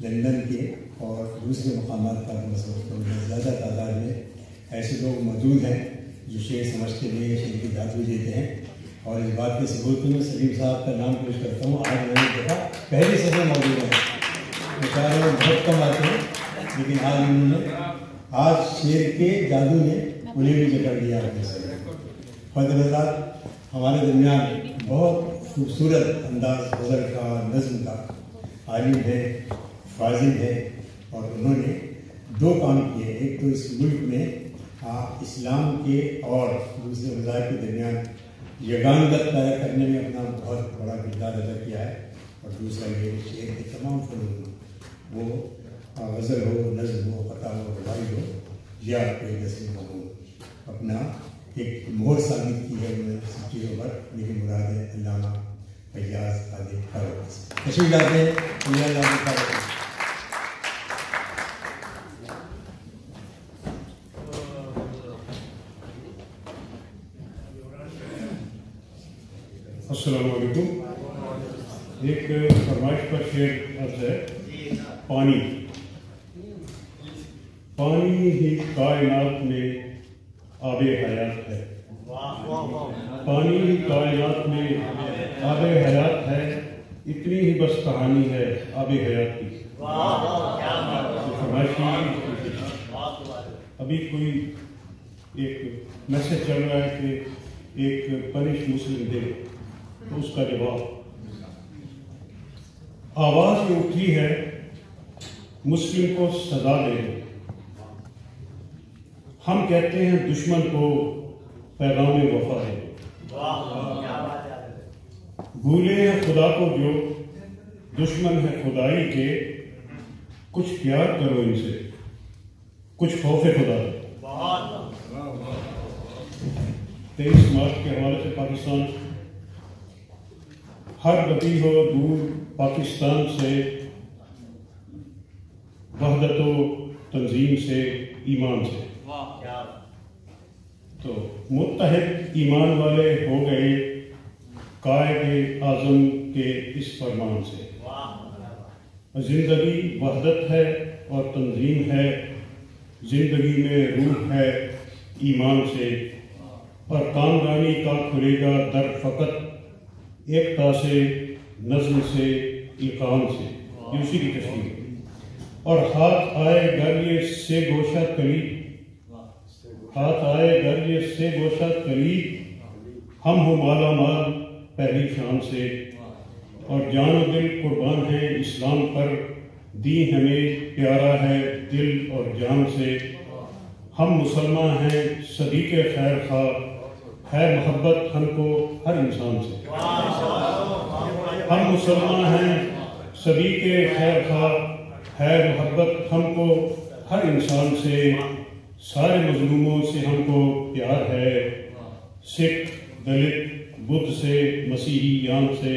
London کے اور دوسرے مقامات پر زیادہ تعداد میں ایسے لوگ موجود ہیں جو شعر سمجھتے ہوئے شعر کی داد بھی دیتے ہیں. اور اس بات کے ثبوت میں سلیم صاحب کا نام پیش کرتا ہوں. آج میں نے دیکھا پہلی صفحے موجود ہیں. مشاعرے میں بہت کم آتے ہیں لیکن آج انہوں نے شعر کے جادو نے انہیں بھی جکڑ دیا. فضل اللہ ہمارے درمیان بہت خوبصورت انداز غزل کا نظم کا عالم ہے، فاضل ہے، اور انہوں نے دو کام کیے. ایک تو اس ملک میں اسلام کے اور دوسرے مذاہب کے درمیان یگانگت پیدا کرنے میں اپنا بہت بڑا کردار ادا کیا ہے، اور دوسرا یہ شعر کے تمام فنون وہ غزل ہو، نظم ہو، قطع ہو، رباعی ہو یا کوئی نثری ہو، اپنا ایک مہر ثابت کی ہے انہوں نے سب چیزوں پر. میری مراد ہے علامہ فیاض قادری فاروقی. تشریف لاتے ہیں فیاض قادری فاروقی. السلام علیکم. ایک فرمائش پر شعر عرض ہے. پانی پانی ہی کائنات میں آب حیات ہے. پانی ہی کائنات میں آب حیات ہے. اتنی ہی بس کہانی ہے آب حیات کی. فرمائش کی. ابھی کوئی ایک میسج چل رہا ہے کہ ایک پنش مسلم دے، تو اس کا جواب آواز یہ اٹھی ہے مسلم کو سزا دے دو. ہم کہتے ہیں دشمن کو پیغام وفا دے دو. بھولے ہیں خدا کو جو دشمن ہے خدائی کے. کچھ پیار کرو ان سے، کچھ خوف خدا دو. 23 مارچ کے حوالے سے پاکستان ہر گتی ہو دور پاکستان سے، وحدت و تنظیم سے، ایمان سے. تو متحد ایمان والے ہو گئے قائد اعظم کے اس فرمان سے. زندگی وحدت ہے اور تنظیم ہے، زندگی میں روح ہے ایمان سے. اور کامرانی کا کھلے گا در فقط ایکتا سے، نظم سے، ایقان سے. یہ اسی کی تشریح ہے. اور ہاتھ آئے گر یہ سے گوشہ کلی، ہاتھ آئے گر یہ سے گوشہ کلی، ہم ہو مالا مال پہلی شان سے. اور جان و دل قربان ہے اسلام پر، دی ہمیں پیارا ہے دل اور جان سے. ہم مسلمان ہیں صدیق خیر خواہ، ہے محبت ہم کو ہر انسان سے. ہم مسلمان ہیں صدیق خیر خواہ، ہے محبت ہم کو ہر انسان سے. سارے مظلوموں سے ہم کو پیار ہے، سکھ دلت بدھ سے مسیحیان سے.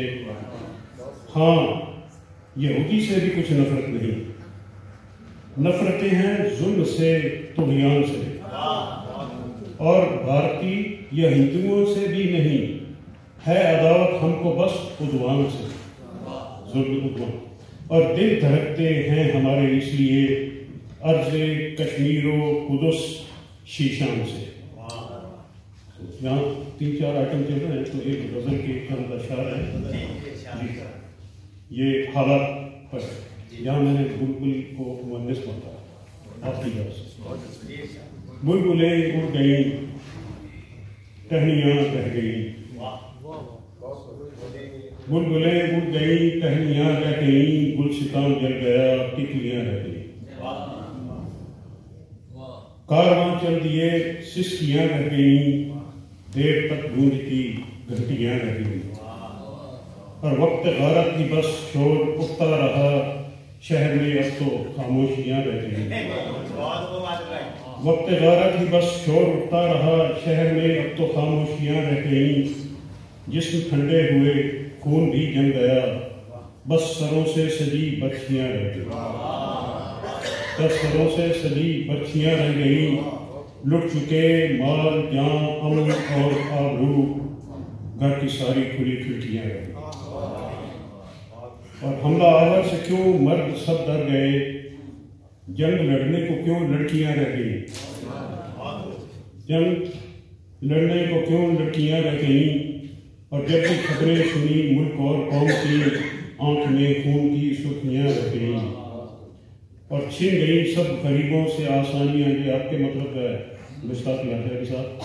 ہاں یہودی سے بھی کچھ نفرت نہیں، نفرتیں ہیں ظلم سے، طغیان سے. اور بھارتی یا ہندوؤں سے بھی نہیں، ہے عداوت ہم کو بس عدوان سے، ظلم عدوان. اور دل دھڑکتے ہیں ہمارے اس لیے عرض کشمیر و قدس شیشان سے. یہاں 3-4 آئٹم چل رہے ہیں، تو ایک غزل کے چند اشعار ہیں. یہ حالات پر یہاں میں نے بلبل کو مؤنث پڑھا آپ کی طرف سے. بلبلیں اڑ گئیں، ٹہنیاں رہ گئیں. بلبلیں اڑ گئیں، ٹہنیاں رہ گئیں، گلستان جل گیا، تتلیاں رہ گئیں. کارواں چل دیے، سسکیاں رہ گئیں، دیر تک گونجتی گھنٹیاں رہ گئیں. اور وقت غارت کی بس شور اٹھتا رہا، شہر میں اب تو خاموشیاں رہ گئیں. وقت غارت کی بس شور اٹھتا رہا، شہر میں اب تو خاموشیاں رہ گئیں. جسم ٹھنڈے ہوئے خون بھی جم گیا، بس سروں سے سجی برچھیاں رہ گئیں. بس سروں سے سجی برچھیاں رہ گئیں. لٹ چکے مال جان امن اور آبرو، گھر کی ساری کھلی کھڑکیاں رہ گئیں. اور حملہ آور سے کیوں مرد سب ڈر گئے، جنگ لڑنے کو کیوں لڑکیاں رہ گئی، جنگ لڑنے کو کیوں لڑکیاں رہ گئیں، اور جب بھی خبریں سنی ملک اور قوم کی، آنکھ میں خون کی سرخیاں رہ گئیں، اور چھن گئیں سب غریبوں سے آسانیاں۔ یہ آپ کے مطلب ہے گستاخ یاد ہے صاحب،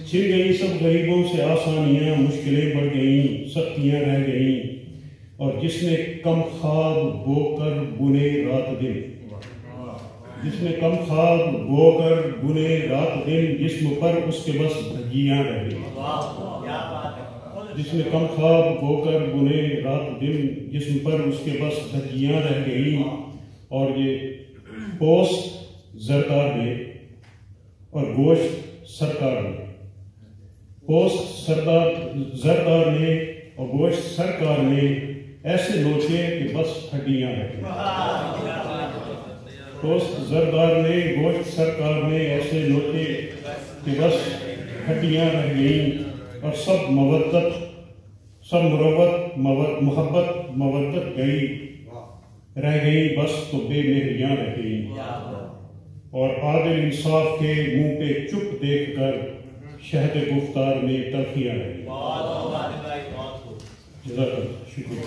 چھن گئیں سب غریبوں سے آسانیاں، مشکلیں بڑھ گئیں، سختیاں رہ گئیں، اور جس نے کم خواب بو کر بنے رات دن، جس نے کم خواب بو کر بنے رات دن، جسم پر اس کے بس دھجیاں رہ گئیں، جس نے کم خواب بو کر بنے رات دن، جسم پر اس کے بس دھجیاں رہ گئیں۔ اور یہ پوست زرکار نے اور گوشت سرکار نے، پوست زرکار نے اور گوشت سرکار نے، ایسے نوچے کہ بس ہڈیاں رہ گئیں۔ پوست زرکار نے گوشت سرکار نے، ایسے نوچے کہ بس ہڈیاں رہ گئیں، اور سب مودت، سب مروت، محبت مودت گئی رہ گئی، بس تو بے مہریاں رہ گئیں۔ اور عادل انصاف کے منہ پہ چپ دیکھ کر شہد گفتار میں تلخیاں رہ گئیں۔ جزاک اللہ، شکریہ۔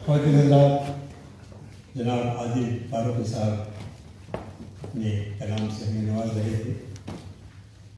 خواتین حضرات، جناب عادل فاروقی صاحب نے کلام سے ہمیں نواز رہے تھے۔